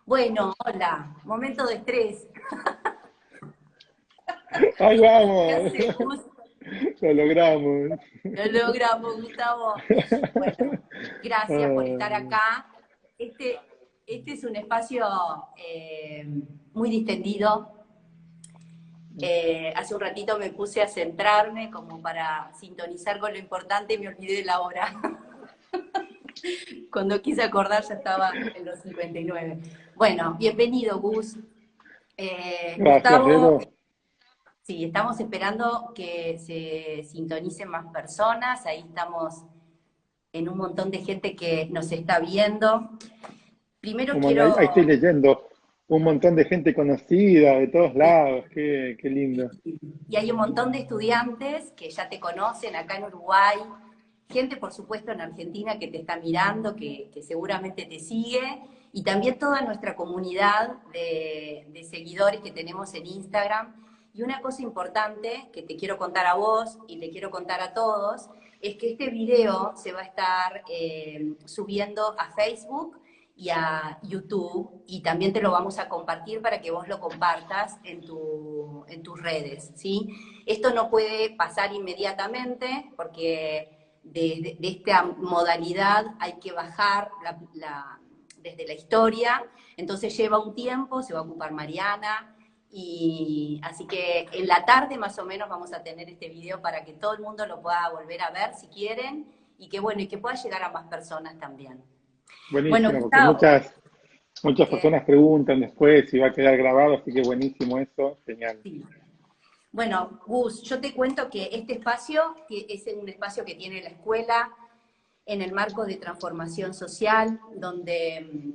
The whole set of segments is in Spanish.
Bueno, hola, momento de estrés. ¡Ahí ¿Qué vamos! haces, Gus? Lo logramos. Lo logramos, Gustavo. Bueno, gracias por estar Ay, acá. Este, este es un espacio muy distendido. Hace un ratito me puse a centrarme como para sintonizar con lo importante y me olvidé de la hora. Cuando quise acordar ya estaba en los 59. Bueno, bienvenido, Gus. gracias, Gustavo. Vero. Sí, estamos esperando que se sintonicen más personas. Ahí estamos en un montón de gente que nos está viendo. Primero Ahí estoy quiero, leyendo un montón de gente conocida de todos lados. Qué lindo. y hay un montón de estudiantes que ya te conocen acá en Uruguay, gente por supuesto en Argentina que te está mirando, que seguramente te sigue, y también toda nuestra comunidad de seguidores que tenemos en Instagram. Y una cosa importante que te quiero contar a vos y le quiero contar a todos, es que este video se va a estar subiendo a Facebook y a YouTube, y también te lo vamos a compartir para que vos lo compartas en tus redes, ¿sí? Esto no puede pasar inmediatamente porque de esta modalidad hay que bajar desde la historia, entonces lleva un tiempo, se va a ocupar Mariana, y así que en la tarde más o menos vamos a tener este video para que todo el mundo lo pueda volver a ver si quieren, y que bueno, y que pueda llegar a más personas también. Bueno, Buenísimo, porque Gustavo, muchas eh, personas preguntan después si va a quedar grabado, así que buenísimo eso. Genial. sí. Bueno, Gus, yo te cuento que este espacio es un espacio que tiene la escuela en el marco de transformación social, donde,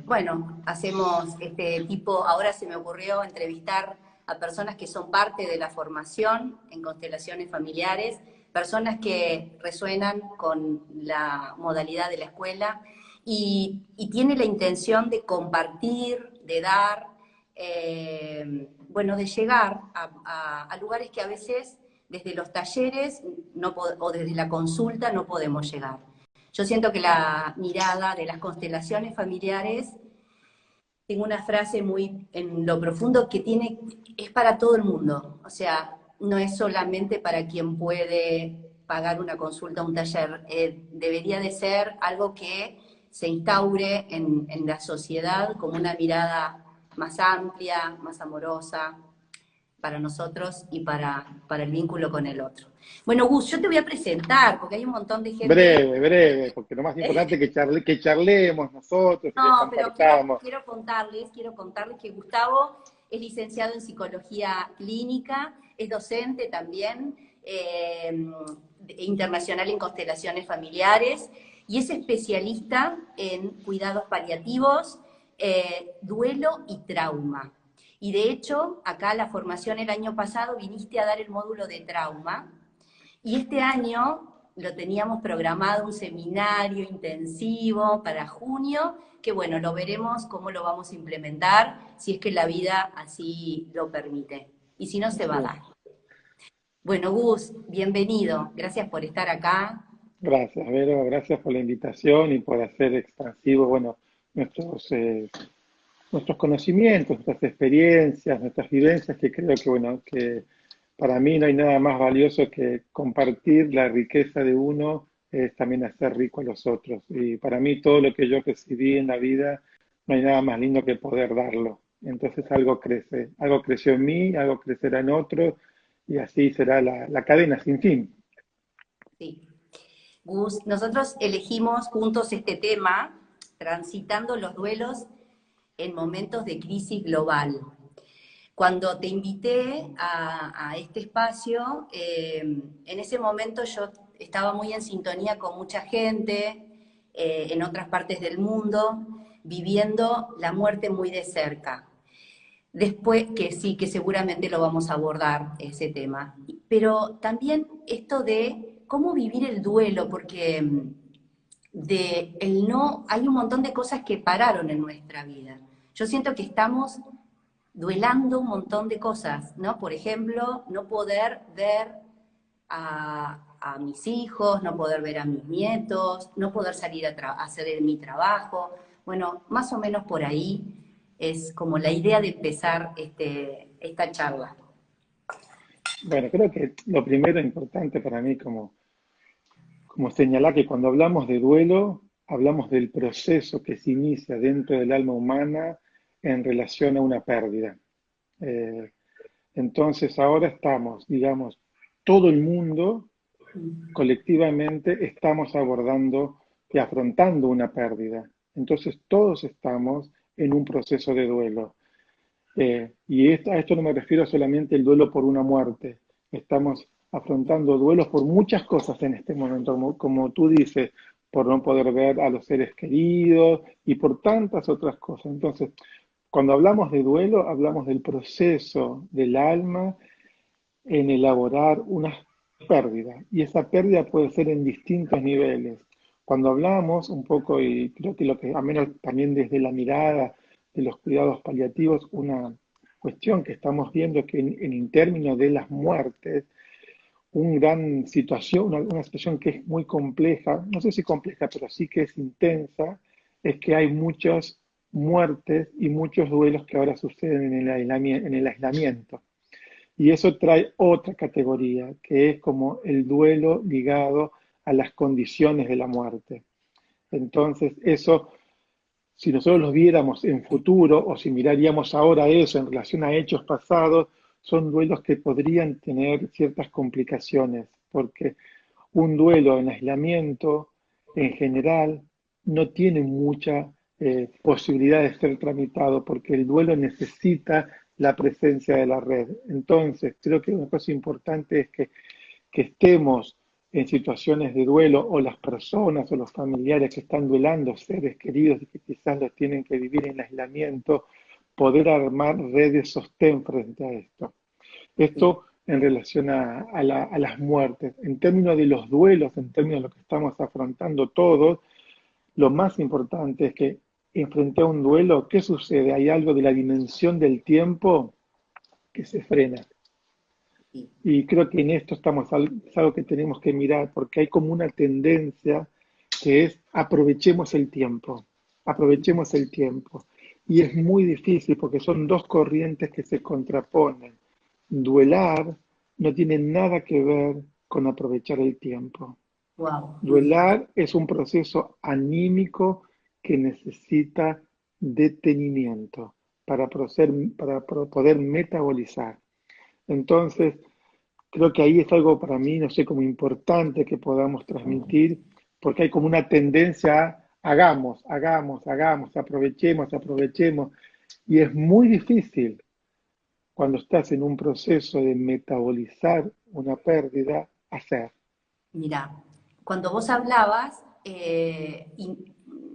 bueno, hacemos este tipo, ahora se me ocurrió entrevistar a personas que son parte de la formación en constelaciones familiares, personas que resuenan con la modalidad de la escuela y tiene la intención de compartir, de dar, bueno, de llegar a lugares que a veces desde los talleres o desde la consulta no podemos llegar. Yo siento que la mirada de las constelaciones familiares, tengo una frase muy en lo profundo que es para todo el mundo, o sea, no es solamente para quien puede pagar una consulta, un taller, debería de ser algo que se instaure en la sociedad como una mirada más amplia, más amorosa, para nosotros y para el vínculo con el otro. Bueno, Gus, yo te voy a presentar, porque hay un montón de gente. Breve, breve, porque lo más importante es que charlemos nosotros y que No, pero quiero, compartamos. quiero contarles que Gustavo es licenciado en psicología clínica, es docente también, internacional en constelaciones familiares, y es especialista en cuidados paliativos, duelo y trauma. Y de hecho, acá la formación el año pasado viniste a dar el módulo de trauma, y este año lo teníamos programado un seminario intensivo para junio, que bueno, lo veremos cómo lo vamos a implementar, si es que la vida así lo permite. Y si no, se va a Sí. dar. Bueno, Gus, bienvenido. Gracias por estar acá. Gracias, Vero, gracias por la invitación y por hacer expansivo, bueno, nuestros, nuestros conocimientos, nuestras experiencias, nuestras vivencias, que creo que, bueno, que para mí no hay nada más valioso que compartir la riqueza de uno, es también hacer rico a los otros. Y para mí todo lo que yo recibí en la vida, no hay nada más lindo que poder darlo. Entonces algo crece, algo creció en mí, algo crecerá en otros, y así será la cadena sin fin. Sí. Gus, nosotros elegimos juntos este tema, transitando los duelos en momentos de crisis global. Cuando te invité a este espacio, en ese momento yo estaba muy en sintonía con mucha gente en otras partes del mundo, viviendo la muerte muy de cerca. Después, que sí, que seguramente lo vamos a abordar ese tema. Pero también esto de cómo vivir el duelo, porque de el no, hay un montón de cosas que pararon en nuestra vida. Yo siento que estamos duelando un montón de cosas, ¿no? Por ejemplo, no poder ver a mis hijos, no poder ver a mis nietos, no poder salir a hacer mi trabajo. Bueno, más o menos por ahí es como la idea de empezar esta charla. Bueno, creo que lo primero importante para mí como señalar que cuando hablamos de duelo, hablamos del proceso que se inicia dentro del alma humana en relación a una pérdida. Eh, entonces ahora estamos, digamos, todo el mundo colectivamente estamos abordando y afrontando una pérdida. Entonces todos estamos en un proceso de duelo. A esto no me refiero solamente el duelo por una muerte. Estamos afrontando duelos por muchas cosas en este momento, como tú dices, por no poder ver a los seres queridos y por tantas otras cosas. Entonces, cuando hablamos de duelo, hablamos del proceso del alma en elaborar una pérdida. Y esa pérdida puede ser en distintos niveles. Cuando hablamos un poco, y creo que lo que, a menos también desde la mirada de los cuidados paliativos, una cuestión que estamos viendo que en términos de las muertes, una situación que es muy compleja, no sé si compleja, pero sí que es intensa, es que hay muchas muertes y muchos duelos que ahora suceden en el aislamiento. Y eso trae otra categoría, que es como el duelo ligado a las condiciones de la muerte. Entonces, eso, si nosotros lo viéramos en futuro o si miraríamos ahora eso en relación a hechos pasados, son duelos que podrían tener ciertas complicaciones, porque un duelo en aislamiento, en general, no tiene mucha posibilidad de ser tramitado, porque el duelo necesita la presencia de la red. Entonces, creo que una cosa importante es que estemos en situaciones de duelo o las personas o los familiares que están duelando, seres queridos y que quizás los tienen que vivir en aislamiento, poder armar redes de sostén frente a esto. Esto en relación a las muertes. En términos de los duelos, en términos de lo que estamos afrontando todos, lo más importante es que enfrente a un duelo, ¿qué sucede? Hay algo de la dimensión del tiempo que se frena. Y creo que en esto es algo que tenemos que mirar, porque hay como una tendencia que es aprovechemos el tiempo. Y es muy difícil porque son dos corrientes que se contraponen. Duelar no tiene nada que ver con aprovechar el tiempo. Wow. Duelar es un proceso anímico que necesita detenimiento para poder metabolizar. Entonces, creo que ahí es algo para mí, no sé, como importante que podamos transmitir, porque hay como una tendencia a hagamos, aprovechemos. Y es muy difícil cuando estás en un proceso de metabolizar una pérdida, hacer. Mira, cuando vos hablabas,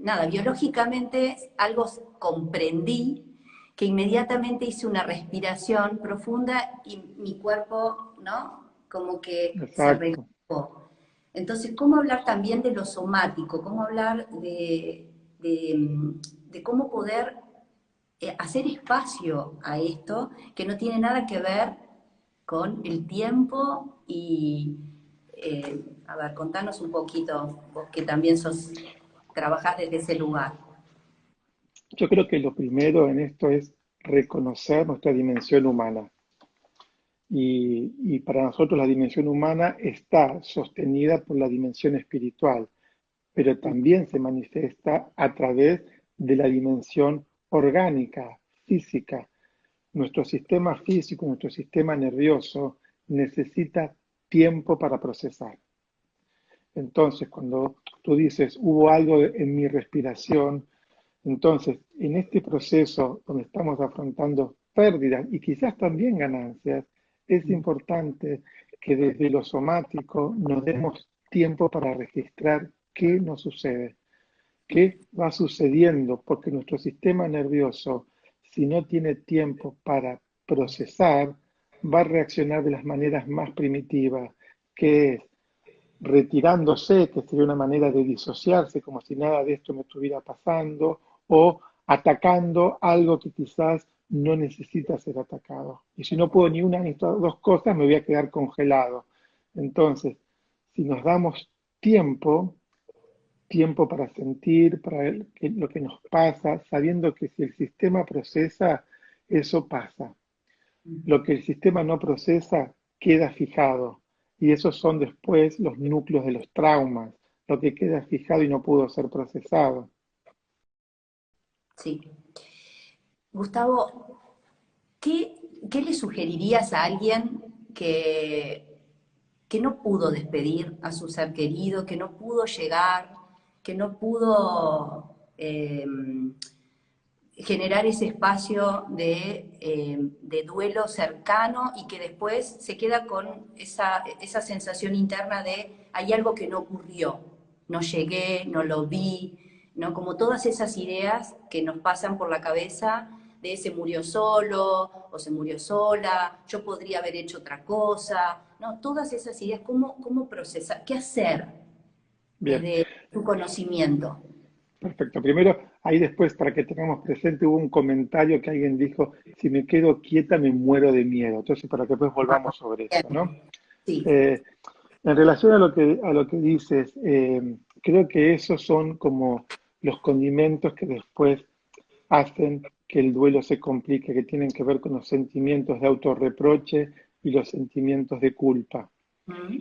nada, biológicamente algo comprendí que inmediatamente hice una respiración profunda y mi cuerpo, ¿no? Como que se Exacto. relajó. Entonces, ¿cómo hablar también de lo somático? ¿Cómo hablar de cómo poder hacer espacio a esto que no tiene nada que ver con el tiempo y, a ver, contanos un poquito, vos que también trabajás desde ese lugar. Yo creo que lo primero en esto es reconocer nuestra dimensión humana. Y para nosotros la dimensión humana está sostenida por la dimensión espiritual, pero también se manifiesta a través de la dimensión orgánica, física. Nuestro sistema físico, nuestro sistema nervioso necesita tiempo para procesar. Entonces, cuando tú dices, hubo algo en mi respiración, entonces, en este proceso donde estamos afrontando pérdidas y quizás también ganancias, es importante que desde lo somático nos demos tiempo para registrar qué nos sucede, qué va sucediendo, porque nuestro sistema nervioso, si no tiene tiempo para procesar, va a reaccionar de las maneras más primitivas, que es retirándose, que sería una manera de disociarse, como si nada de esto me estuviera pasando, o atacando algo que quizás no necesita ser atacado. Y si no puedo ni una ni estas dos cosas, me voy a quedar congelado. Entonces, si nos damos tiempo, tiempo para sentir, lo que nos pasa, sabiendo que si el sistema procesa, eso pasa. Lo que el sistema no procesa queda fijado. Y esos son después los núcleos de los traumas, lo que queda fijado y no pudo ser procesado. Sí. Gustavo, ¿qué le sugerirías a alguien que no pudo despedir a su ser querido, que no pudo llegar, que no pudo generar ese espacio de duelo cercano y que después se queda con esa sensación interna de hay algo que no ocurrió, no llegué, no lo vi, ¿no? Como todas esas ideas que nos pasan por la cabeza de se murió solo o se murió sola, yo podría haber hecho otra cosa, ¿no? Todas esas ideas, ¿cómo procesar? ¿Qué hacer Bien, desde tu conocimiento? perfecto. Primero, ahí después, para que tengamos presente, hubo un comentario que alguien dijo, si me quedo quieta me muero de miedo. Entonces, para que después volvamos sobre eso, ¿no? Bien, sí. Eh, en relación a lo que dices, creo que esos son como los condimentos que después hacen que el duelo se complique, que tienen que ver con los sentimientos de autorreproche y los sentimientos de culpa. Mm.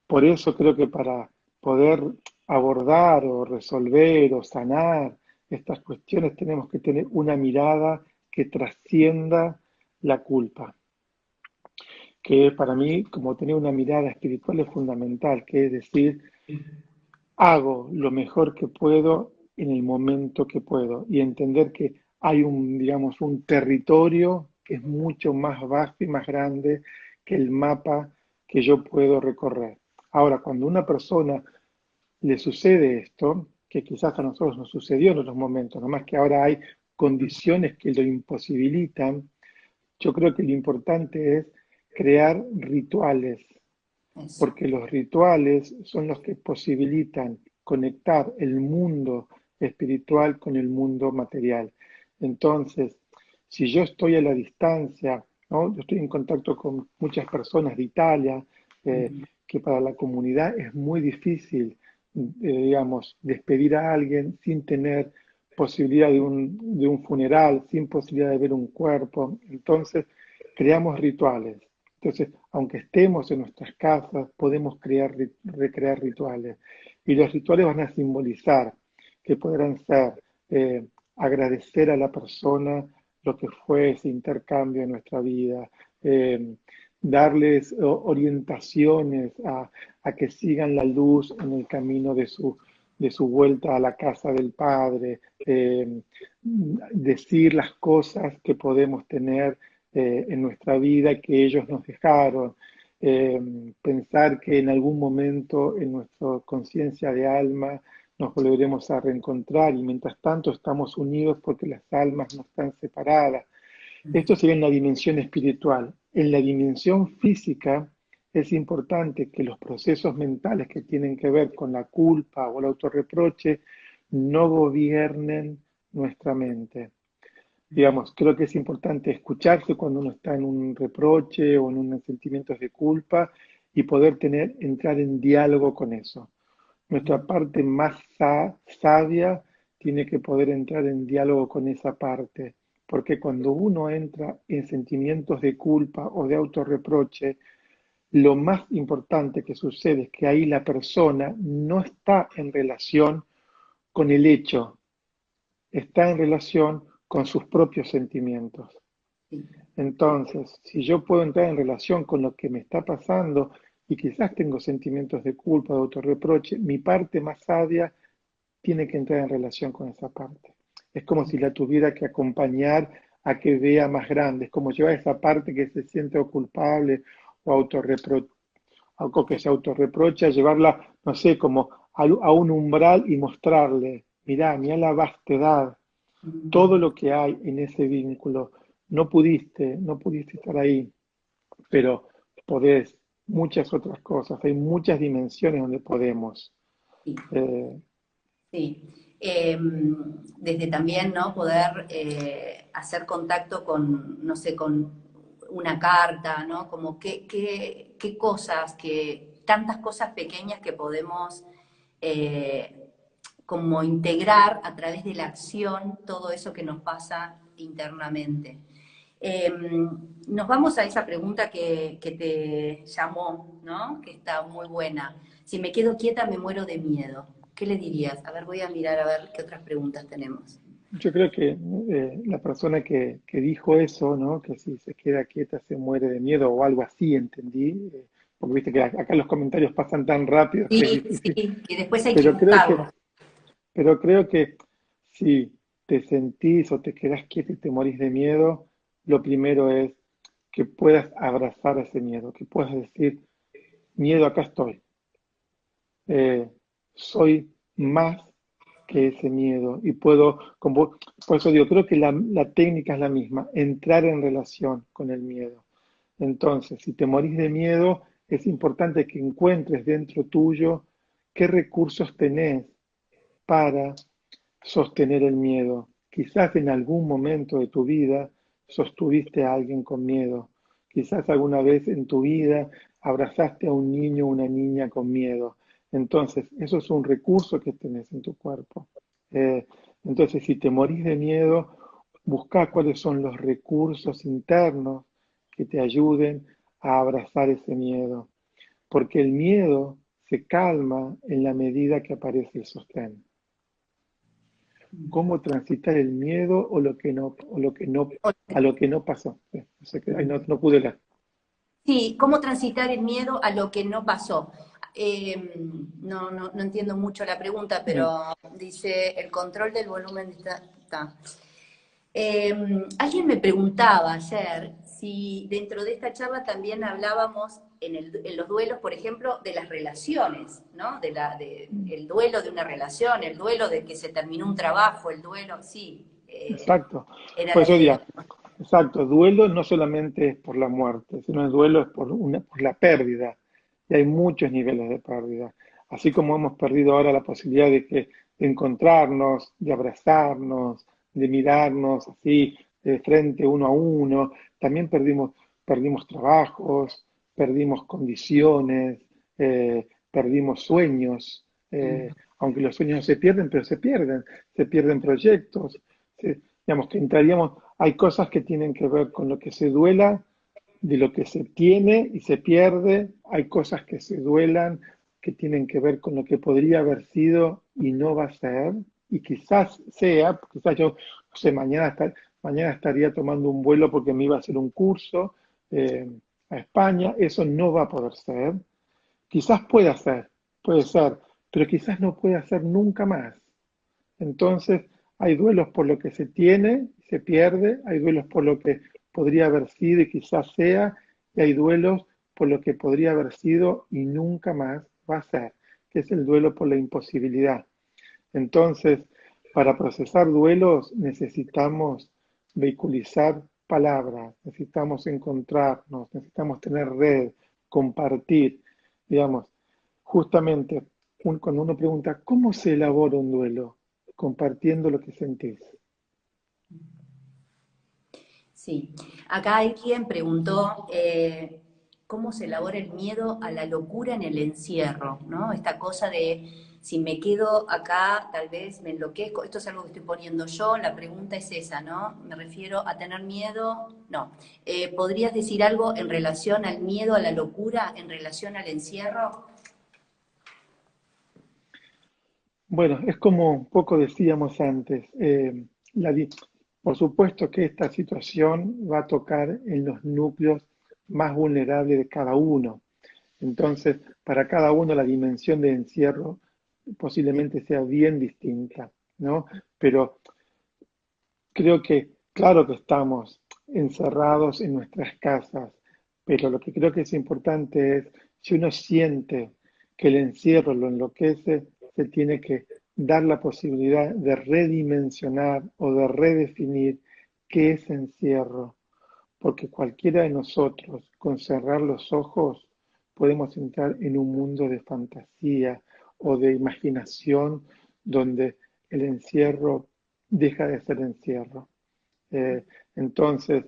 Por eso creo que para poder abordar o resolver o sanar estas cuestiones tenemos que tener una mirada que trascienda la culpa, que para mí, como tener una mirada espiritual es fundamental, que es decir, hago lo mejor que puedo en el momento que puedo y entender que hay digamos, un territorio que es mucho más vasto y más grande que el mapa que yo puedo recorrer. Ahora, cuando a una persona le sucede esto, que quizás a nosotros nos sucedió en otros momentos, nomás que ahora hay condiciones que lo imposibilitan, yo creo que lo importante es crear rituales, Eso. porque los rituales son los que posibilitan conectar el mundo espiritual con el mundo material. Entonces, si yo estoy a la distancia, ¿no? Yo estoy en contacto con muchas personas de Italia, que para la comunidad es muy difícil, digamos, despedir a alguien sin tener posibilidad de un funeral, sin posibilidad de ver un cuerpo. Entonces, creamos rituales. Entonces, aunque estemos en nuestras casas, podemos recrear rituales. Y los rituales van a simbolizar que podrán ser eh, agradecer a la persona lo que fue ese intercambio en nuestra vida, darles orientaciones a que sigan la luz en el camino de su vuelta a la casa del Padre, decir las cosas que podemos tener en nuestra vida que ellos nos dejaron, eh, pensar que en algún momento en nuestra conciencia de alma nos volveremos a reencontrar y mientras tanto estamos unidos porque las almas no están separadas. Esto sería en la dimensión espiritual. En la dimensión física es importante que los procesos mentales que tienen que ver con la culpa o el autorreproche no gobiernen nuestra mente. Digamos, creo que es importante escucharse cuando uno está en un reproche o en unos sentimientos de culpa y poder entrar en diálogo con eso. Nuestra parte más sabia tiene que poder entrar en diálogo con esa parte, porque cuando uno entra en sentimientos de culpa o de autorreproche, lo más importante que sucede es que ahí la persona no está en relación con el hecho, está en relación con sus propios sentimientos. Sí. Entonces, si yo puedo entrar en relación con lo que me está pasando y quizás tengo sentimientos de culpa, de autorreproche, mi parte más sabia tiene que entrar en relación con esa parte. Es como si la tuviera que acompañar a que vea más grande, es como llevar esa parte que se siente o culpable o algo que se autorreprocha, llevarla, no sé, como a un umbral y mostrarle, mirá la vastedad, todo lo que hay en ese vínculo. No pudiste estar ahí, pero podés muchas otras cosas, hay muchas dimensiones donde podemos. Sí. Eh, Sí. Desde también, ¿no? Poder hacer contacto con, no sé, con una carta, ¿no? Como qué cosas, tantas cosas pequeñas que podemos como integrar a través de la acción todo eso que nos pasa internamente. Eh, Nos vamos a esa pregunta que te llamó, ¿no? Que está muy buena. Si me quedo quieta me muero de miedo. ¿Qué le dirías? A ver, voy a mirar a ver qué otras preguntas tenemos. Yo creo que la persona que dijo eso, ¿no? Que si se queda quieta se muere de miedo o algo así, entendí. Porque viste que acá los comentarios pasan tan rápido que es Sí, difícil. sí, que después hay que Pero creo que, buscarlos. pero creo que si te sentís o te quedás quieto y te morís de miedo, lo primero es que puedas abrazar ese miedo, que puedas decir, miedo, acá estoy. Eh, Soy más que ese miedo y puedo, como, por eso digo, creo que la técnica es la misma, entrar en relación con el miedo. Entonces, si te morís de miedo, es importante que encuentres dentro tuyo qué recursos tenés para sostener el miedo. Quizás en algún momento de tu vida sostuviste a alguien con miedo. Quizás alguna vez en tu vida abrazaste a un niño o una niña con miedo. Entonces, eso es un recurso que tenés en tu cuerpo. Eh, entonces, si te morís de miedo, busca cuáles son los recursos internos que te ayuden a abrazar ese miedo. Porque el miedo se calma en la medida que aparece el sostén. Cómo transitar el miedo a lo que no pasó. No sé qué, ahí no pude leer. Sí, ¿cómo transitar el miedo a lo que no pasó? No entiendo mucho la pregunta, Bien. pero dice el control del volumen está. Alguien me preguntaba ayer si dentro de esta charla también hablábamos en los duelos, por ejemplo, de las relaciones, ¿no? El duelo de una relación, el duelo de que se terminó un trabajo, el duelo, sí, Exacto. era Por la eso idea. diría, exacto, duelo no solamente es por la muerte, sino el duelo es por la pérdida. Y hay muchos niveles de pérdida. Así como hemos perdido ahora la posibilidad de encontrarnos, de abrazarnos, de mirarnos así de frente uno a uno, también perdimos trabajos, perdimos condiciones, perdimos sueños, aunque los sueños no se pierden, pero se pierden proyectos, digamos que entraríamos, hay cosas que tienen que ver con lo que se duela, de lo que se tiene y se pierde, hay cosas que se duelan que tienen que ver con lo que podría haber sido y no va a ser, y quizás sea, quizás yo, no sé, mañana estaría tomando un vuelo porque me iba a hacer un curso eh, a España, eso no va a poder ser, quizás puede ser, pero quizás no pueda ser nunca más. Entonces, hay duelos por lo que se tiene, se pierde, hay duelos por lo que podría haber sido y quizás sea, y hay duelos por lo que podría haber sido y nunca más va a ser, que es el duelo por la imposibilidad. Entonces, para procesar duelos necesitamos vehiculizar palabras, necesitamos encontrarnos, necesitamos tener red, compartir, digamos, justamente cuando uno pregunta, ¿cómo se elabora un duelo? Compartiendo lo que sentís. Sí, acá alguien preguntó cómo se elabora el miedo a la locura en el encierro, ¿no? Esta cosa de si me quedo acá, tal vez me enloquezco. Esto es algo que estoy poniendo yo. La pregunta es esa, ¿no? Me refiero a tener miedo. No. ¿Podrías decir algo en relación al miedo a la locura, en relación al encierro? Bueno, es como un poco decíamos antes, la di- por supuesto que esta situación va a tocar en los núcleos más vulnerables de cada uno. Entonces, para cada uno la dimensión de encierro posiblemente sea bien distinta, ¿no? Pero creo que, claro que estamos encerrados en nuestras casas, pero lo que creo que es importante es, si uno siente que el encierro lo enloquece, se tiene que dar la posibilidad de redimensionar o de redefinir qué es encierro, porque cualquiera de nosotros, con cerrar los ojos, podemos entrar en un mundo de fantasía o de imaginación donde el encierro deja de ser encierro. Eh, entonces,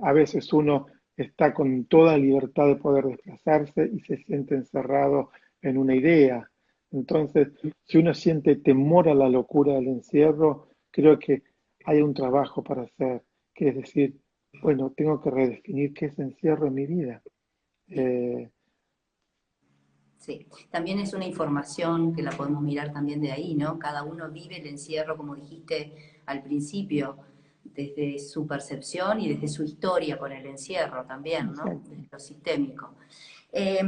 a veces uno está con toda libertad de poder desplazarse y se siente encerrado en una idea. Entonces, si uno siente temor a la locura del encierro, creo que hay un trabajo para hacer, que es decir, bueno, tengo que redefinir qué es encierro en mi vida. Sí. Eh, Sí, también es una información que la podemos mirar también de ahí, ¿no? Cada uno vive el encierro, como dijiste al principio, desde su percepción y desde su historia con el encierro también, ¿no? exacto. Desde lo sistémico. Eh,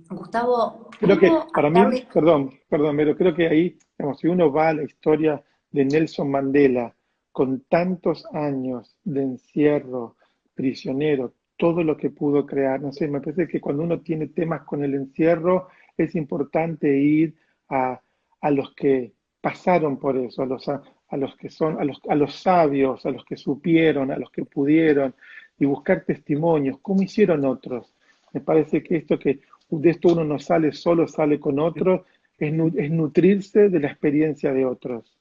Gustavo, Creo que ¿cómo para mí, hablarle? perdón, pero creo que ahí, digamos, si uno va a la historia de Nelson Mandela, con tantos años de encierro, prisionero, todo lo que pudo crear, no sé, me parece que cuando uno tiene temas con el encierro, es importante ir a, a los que pasaron por eso, a los que son, a los sabios, a los que supieron, a los que pudieron, y buscar testimonios, cómo hicieron otros. Me parece que esto que de esto uno no sale solo, sale con otros, es nutrirse de la experiencia de otros.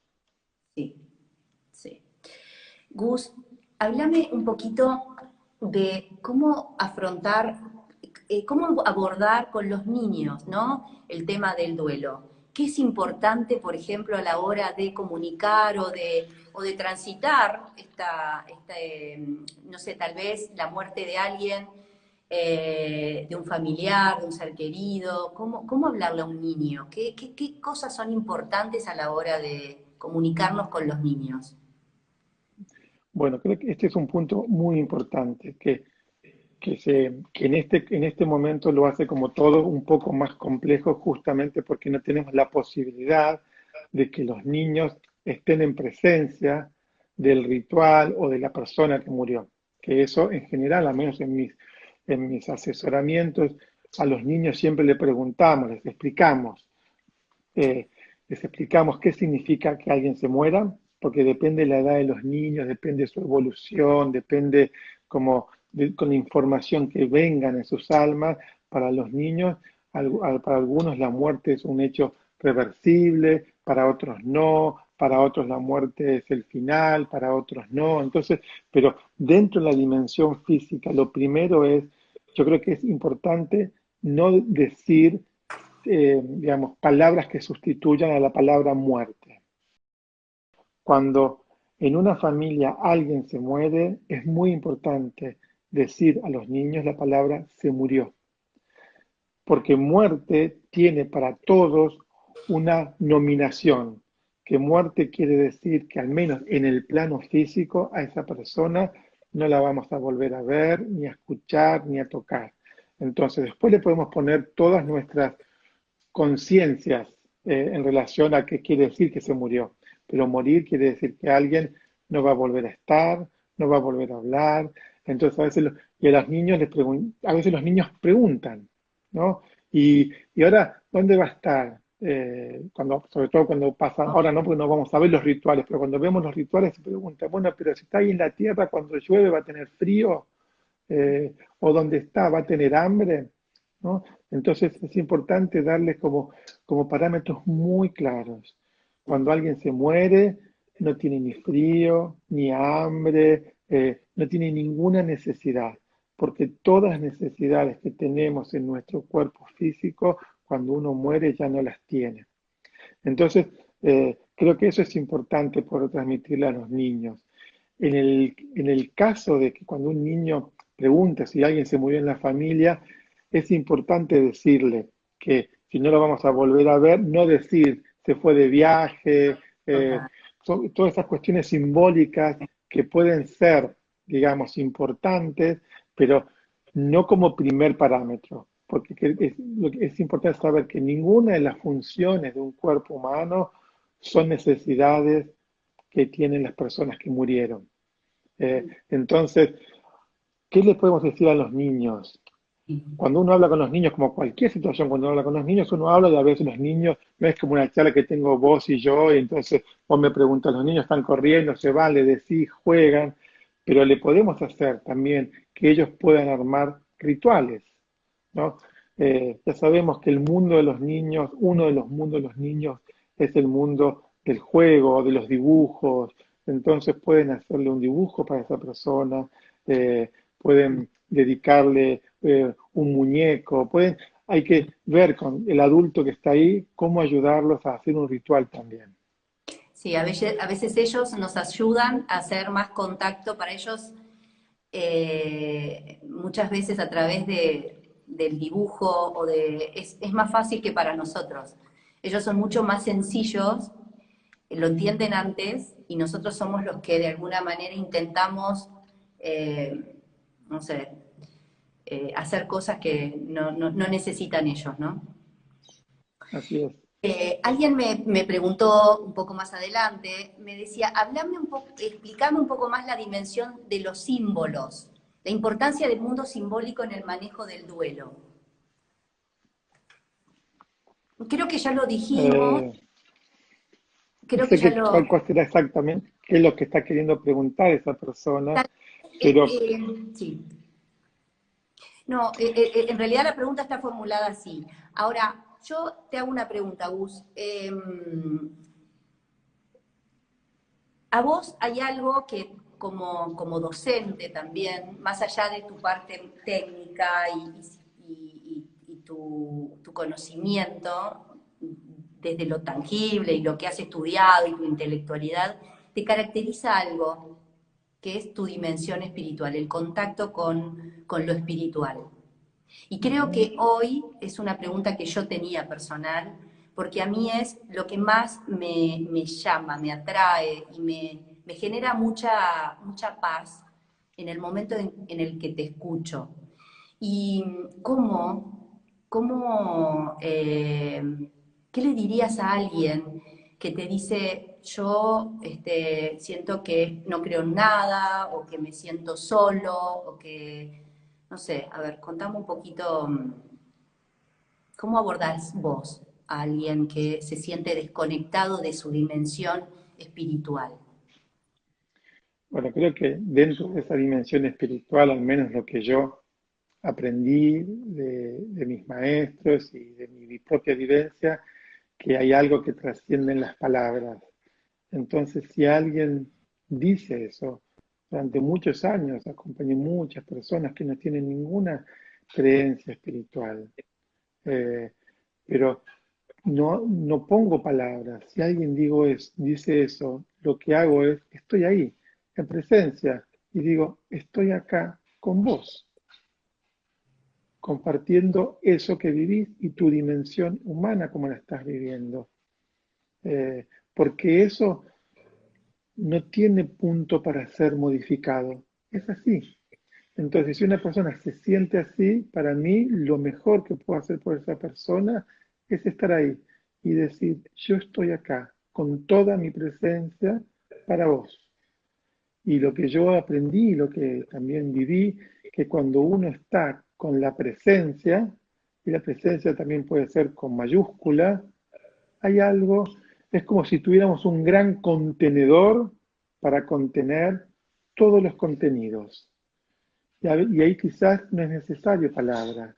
Sí, sí. Gus, háblame un poquito de cómo afrontar, cómo abordar con los niños, ¿no? El tema del duelo. ¿Qué es importante, por ejemplo, a la hora de comunicar o de transitar no sé, tal vez la muerte de alguien, de un familiar, de un ser querido? ¿Cómo hablarle a un niño? ¿Qué cosas son importantes a la hora de comunicarnos con los niños? Bueno, creo que este es un punto muy importante, que en este momento lo hace como todo un poco más complejo, justamente porque no tenemos la posibilidad de que los niños estén en presencia del ritual o de la persona que murió. Que eso en general, al menos en mis asesoramientos, a los niños siempre le preguntamos, eh, les explicamos qué significa que alguien se muera, porque depende de la edad de los niños, depende de su evolución, depende con la información que vengan en sus almas. Para los niños, para algunos la muerte es un hecho reversible, para otros no, para otros la muerte es el final, para otros no. Entonces, pero dentro de la dimensión física, lo primero es, yo creo que es importante no decir digamos, palabras que sustituyan a la palabra muerte. Cuando en una familia alguien se muere, es muy importante decir a los niños la palabra se murió, porque muerte tiene para todos una nominación, que muerte quiere decir que al menos en el plano físico a esa persona no la vamos a volver a ver, ni a escuchar, ni a tocar. Entonces después le podemos poner todas nuestras conciencias en relación a qué quiere decir que se murió. Pero morir quiere decir que alguien no va a volver a estar, no va a volver a hablar. Entonces y a los niños a veces los niños preguntan, ¿no? Y ahora, ¿dónde va a estar? Sobre todo cuando pasa, ahora no, porque no vamos a ver los rituales, pero cuando vemos los rituales se pregunta, bueno, pero si está ahí en la tierra, cuando llueve va a tener frío, o donde está va a tener hambre, ¿no? Entonces es importante darles como parámetros muy claros. Cuando alguien se muere, no tiene ni frío, ni hambre, no tiene ninguna necesidad, porque todas las necesidades que tenemos en nuestro cuerpo físico, cuando uno muere ya no las tiene. Entonces, creo que eso es importante por transmitirle a los niños. En el caso de que cuando un niño pregunta si alguien se murió en la familia, es importante decirle que si no lo vamos a volver a ver, no decir se fue de viaje, Total. son todas esas cuestiones simbólicas que pueden ser, digamos, importantes, pero no como primer parámetro, porque es importante saber que ninguna de las funciones de un cuerpo humano son necesidades que tienen las personas que murieron. Entonces, ¿qué le podemos decir a los niños? Cuando uno habla con los niños, como cualquier situación, cuando uno habla con los niños, uno habla y a veces los niños, no es como una charla que tengo vos y yo, y entonces vos me preguntas, los niños están corriendo, se van, le decís, juegan, pero le podemos hacer también que ellos puedan armar rituales, ¿no? Ya sabemos que el mundo de los niños, uno de los mundos de los niños es el mundo del juego, de los dibujos, entonces pueden hacerle un dibujo para esa persona, pueden dedicarle un muñeco, pueden hay que ver con el adulto que está ahí cómo ayudarlos a hacer un ritual también. Sí, a veces ellos nos ayudan a hacer más contacto para ellos, muchas veces a través del dibujo es más fácil que para nosotros. Ellos son mucho más sencillos, lo entienden antes y nosotros somos los que de alguna manera intentamos, no sé, hacer cosas que no necesitan ellos, ¿no? Así es. Alguien me preguntó un poco más adelante, me decía, háblame un poco, explícame un poco más la dimensión de los símbolos, la importancia del mundo simbólico en el manejo del duelo. Creo que ya lo dijimos, Eh, no creo que sé ya lo... cuál será exactamente, qué es lo que está queriendo preguntar esa persona, tal- pero sí. No, en realidad la pregunta está formulada así. Ahora, yo te hago una pregunta, Gus. ¿A vos hay algo que como docente también, más allá de tu parte técnica y tu conocimiento desde lo tangible y lo que has estudiado y tu intelectualidad, te caracteriza algo que es tu dimensión espiritual, el contacto con lo espiritual? Y creo ujú, que hoy es una pregunta que yo tenía personal, porque a mí es lo que más me llama, me atrae y me genera mucha paz en el momento en el que te escucho. Y ¿qué le dirías a alguien que te dice, yo siento que no creo en nada, o que me siento solo, o que, no sé, a ver, contame un poquito, ¿cómo abordás vos a alguien que se siente desconectado de su dimensión espiritual? bueno, creo que dentro de esa dimensión espiritual, al menos lo que yo aprendí de mis maestros y de mi propia vivencia, que hay algo que trasciende en las palabras. Entonces, si alguien dice eso, durante muchos años acompañé muchas personas que no tienen ninguna creencia espiritual, eh, pero no pongo palabras. Si alguien dice eso, lo que hago es, estoy ahí, en presencia, y digo, estoy acá con vos, compartiendo eso que vivís y tu dimensión humana como la estás viviendo. Porque eso no tiene punto para ser modificado. Es así. Entonces, si una persona se siente así, para mí lo mejor que puedo hacer por esa persona es estar ahí y decir, yo estoy acá con toda mi presencia para vos. Y lo que yo aprendí, lo que también viví, que cuando uno está con la presencia, y la presencia también puede ser con mayúscula, hay algo, es como si tuviéramos un gran contenedor para contener todos los contenidos. Y ahí quizás no es necesario palabras.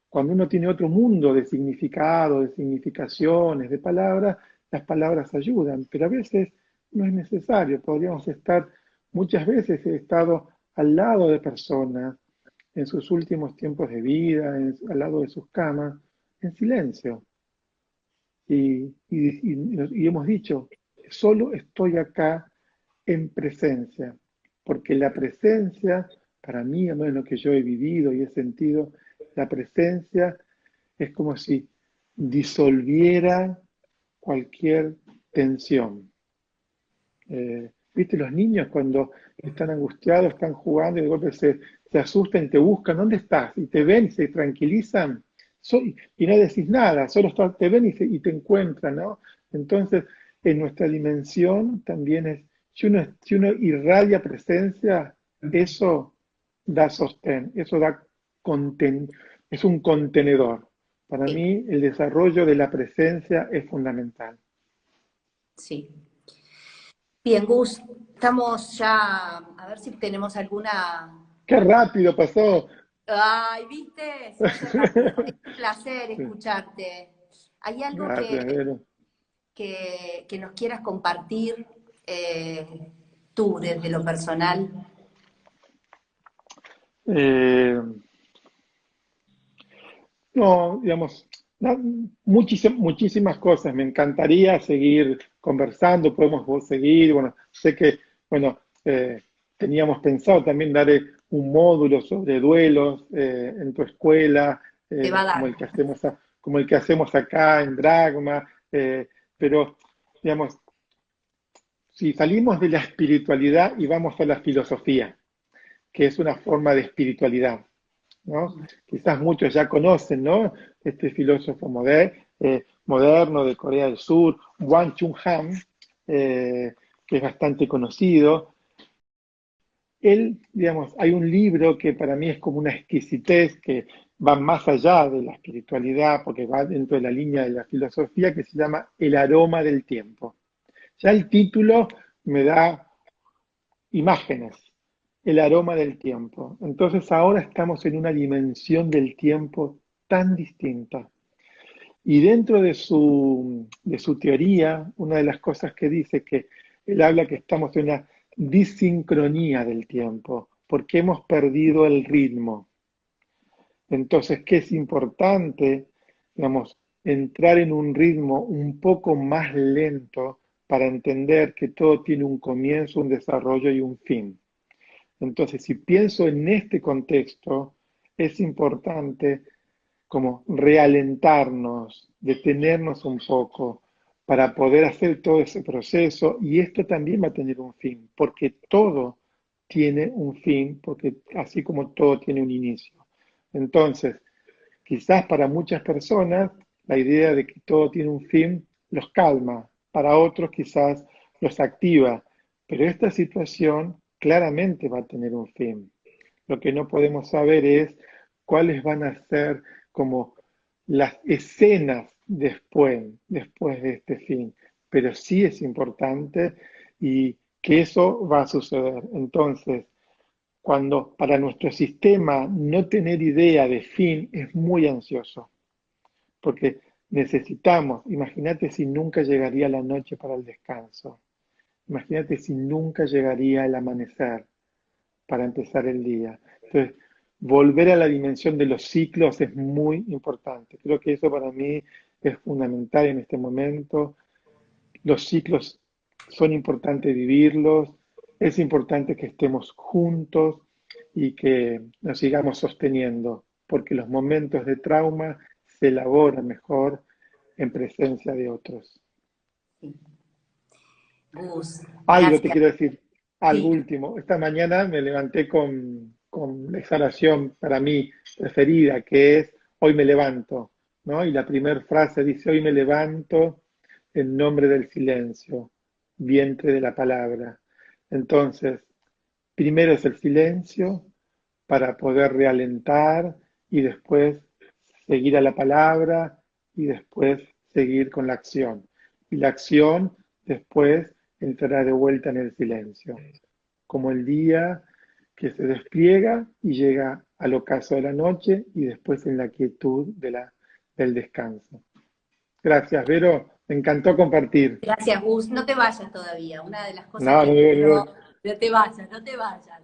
Cuando uno tiene otro mundo de significado, de significaciones, de palabras, las palabras ayudan, pero a veces no es necesario. Podríamos estar, muchas veces he estado al lado de personas en sus últimos tiempos de vida, al lado de sus camas, en silencio. Y hemos dicho, solo estoy acá en presencia, porque la presencia, para mí, a menos lo que yo he vivido y he sentido, la presencia es como si disolviera cualquier tensión. ¿Viste los niños cuando están angustiados, están jugando y de golpe se asustan y te buscan? ¿Dónde estás? Y te ven y se tranquilizan y no decís nada, solo te ven y te encuentran, ¿no? Entonces, en nuestra dimensión también es, si uno irradia presencia, eso da sostén, eso es un contenedor. Para Sí, mí, el desarrollo de la presencia es fundamental. sí. Bien, Gus, estamos ya, a ver si tenemos alguna... ¡Qué rápido pasó! Ay, ¿viste? Se hizo rápido. Es un placer Sí, escucharte. ¿Hay algo gracias, Vero. que nos quieras compartir tú desde lo personal? Eh, No, digamos, muchísimas cosas. Me encantaría seguir conversando, podemos seguir. Bueno, sé que, bueno, teníamos pensado también dar un módulo sobre duelos en tu escuela, Te va a como dar. el que hacemos, como el que hacemos acá en Dragma, pero, digamos, si salimos de la espiritualidad y vamos a la filosofía, que es una forma de espiritualidad, ¿no? Quizás muchos ya conocen, ¿no? Este filósofo moderno de Corea del Sur, Wang Chung-han, que es bastante conocido. Él, digamos, hay un libro que para mí es como una exquisitez que va más allá de la espiritualidad, porque va dentro de la línea de la filosofía, que se llama El aroma del tiempo. Ya el título me da imágenes, el aroma del tiempo. Entonces ahora estamos en una dimensión del tiempo tan distinta. Y dentro de su teoría, una de las cosas que dice es que él habla que estamos en una disincronía del tiempo, porque hemos perdido el ritmo. Entonces, ¿qué es importante? Digamos, entrar en un ritmo un poco más lento para entender que todo tiene un comienzo, un desarrollo y un fin. Entonces, si pienso en este contexto, es importante como realentarnos, detenernos un poco para poder hacer todo ese proceso y esto también va a tener un fin, porque todo tiene un fin, porque así como todo tiene un inicio. Entonces, quizás para muchas personas la idea de que todo tiene un fin los calma, para otros quizás los activa, pero esta situación claramente va a tener un fin. Lo que no podemos saber es cuáles van a ser como las escenas después de este fin, pero sí es importante y que eso va a suceder. Entonces, cuando para nuestro sistema no tener idea de fin es muy ansioso, porque necesitamos, imagínate si nunca llegaría la noche para el descanso, imagínate si nunca llegaría el amanecer para empezar el día. Entonces, volver a la dimensión de los ciclos es muy importante. Creo que eso para mí es fundamental en este momento. Los ciclos son importantes vivirlos, es importante que estemos juntos y que nos sigamos sosteniendo, porque los momentos de trauma se elaboran mejor en presencia de otros. Sí. Gus, Algo te gracias. quiero decir, algo Sí, último. Esta mañana me levanté con la exhalación para mí preferida, que es hoy me levanto, ¿no? Y la primera frase dice, hoy me levanto en nombre del silencio, vientre de la palabra. Entonces, primero es el silencio para poder realentar y después seguir a la palabra y después seguir con la acción. Y la acción después entrará de vuelta en el silencio, como el día que se despliega y llega al ocaso de la noche y después en la quietud del descanso. Gracias, Vero. Me encantó compartir. gracias, Gus. No te vayas todavía. Una de las cosas No, no, que no, quiero, no te vayas, no te vayas.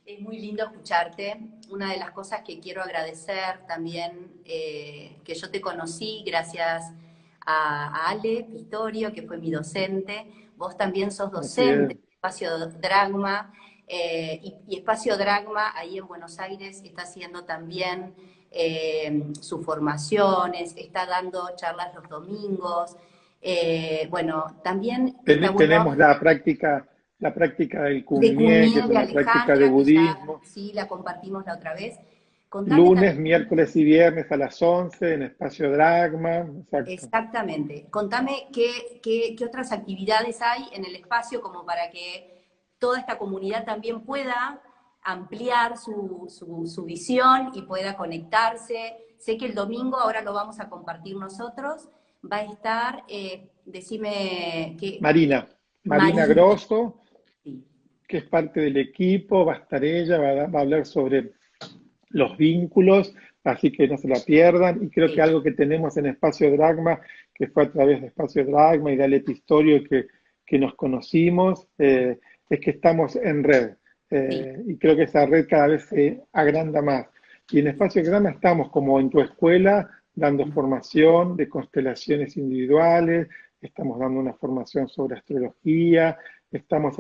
Es muy lindo escucharte. Una de las cosas que quiero agradecer también, que yo te conocí gracias a Ale Pistorio, que fue mi docente. Vos también sos así docente es. de Espacio Dragma, y Espacio Dragma ahí en Buenos Aires está haciendo también sus formaciones, está dando charlas los domingos. Bueno, también está bueno Tenemos la práctica del de Kumie, que es Cumien, de una práctica de Alejandra, que ya budismo. sí la compartimos la otra vez. Contame Lunes, también, miércoles y viernes a las 11 en Espacio Dragma. Exacto. exactamente, contame qué otras actividades hay en el espacio como para que toda esta comunidad también pueda ampliar su visión y pueda conectarse. Sé que el domingo, ahora lo vamos a compartir nosotros, va a estar, decime, Marina, Marina Marina. Grosso, Sí. que es parte del equipo, va a estar ella, va a hablar sobre los vínculos, así que no se la pierdan. Y creo que Sí. algo que tenemos en Espacio Dragma, que fue a través de Espacio Dragma y de Ale Pistorio que nos conocimos, es que estamos en red. Sí. Y creo que esa red cada vez se agranda más. Y en Espacio Dragma estamos como en tu escuela, dando formación de constelaciones individuales, estamos dando una formación sobre astrología, estamos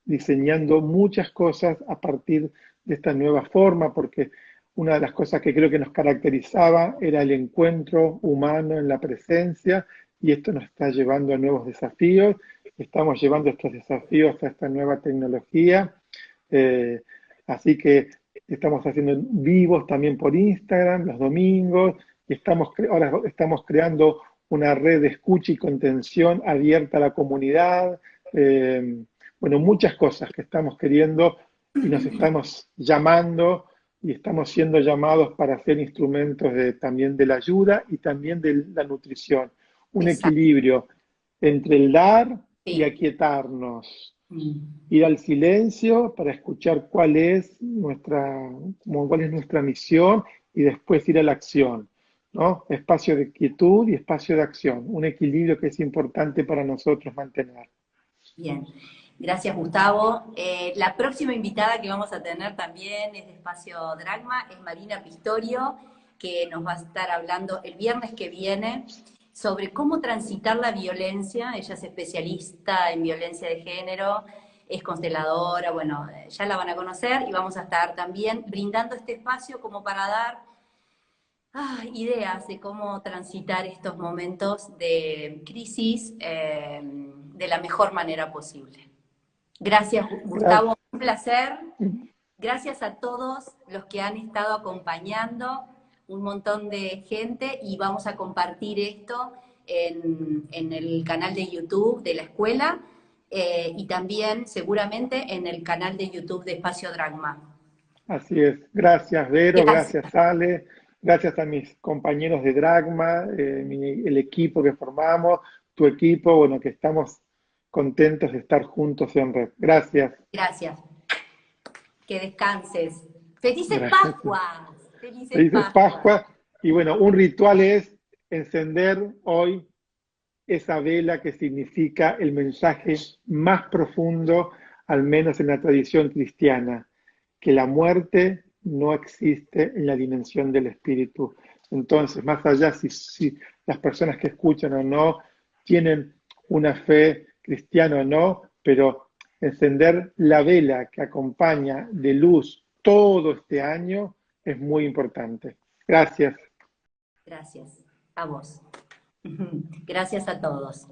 diseñando muchas cosas a partir de esta nueva forma, porque una de las cosas que creo que nos caracterizaba era el encuentro humano en la presencia, y esto nos está llevando a nuevos desafíos. Estamos llevando estos desafíos a esta nueva tecnología. Eh, Así que estamos haciendo vivos también por Instagram los domingos, y ahora estamos creando una red de escucha y contención abierta a la comunidad. Eh, bueno, muchas cosas que estamos queriendo, y nos estamos llamando y estamos siendo llamados para ser instrumentos también de la ayuda y también de la nutrición. Un Exacto. equilibrio entre el dar y Sí. aquietarnos, Mm. ir al silencio para escuchar cuál es nuestra misión, y después ir a la acción, ¿no? Espacio de quietud y espacio de acción, un equilibrio que es importante para nosotros mantener. Bien, gracias Gustavo. La próxima invitada que vamos a tener también es de Espacio Dragma, es Marina Pistorio, que nos va a estar hablando el viernes que viene sobre cómo transitar la violencia. Ella es especialista en violencia de género, es consteladora, bueno, ya la van a conocer, y vamos a estar también brindando este espacio como para dar ideas de cómo transitar estos momentos de crisis de la mejor manera posible. Gracias, Gustavo, Gracias. un placer. Gracias a todos los que han estado acompañando, un montón de gente, y vamos a compartir esto en el canal de YouTube de la escuela, y también seguramente en el canal de YouTube de Espacio Dragma. Así es. Gracias, Vero, Gracias, gracias, Ale, gracias a mis compañeros de Dragma, el equipo que formamos, tu equipo, bueno, que estamos contentos de estar juntos en red. Gracias. gracias. Que descanses. ¡Felices Gracias. Pascuas! ¡Felices Felices Pascuas! Pascua. Y bueno, un ritual es encender hoy esa vela que significa el mensaje más profundo, al menos en la tradición cristiana, que la muerte no existe en la dimensión del espíritu. Entonces, más allá si las personas que escuchan o no tienen una fe cristiana o no, pero encender la vela que acompaña de luz todo este año es muy importante. Gracias. Gracias. A vos. Gracias a todos.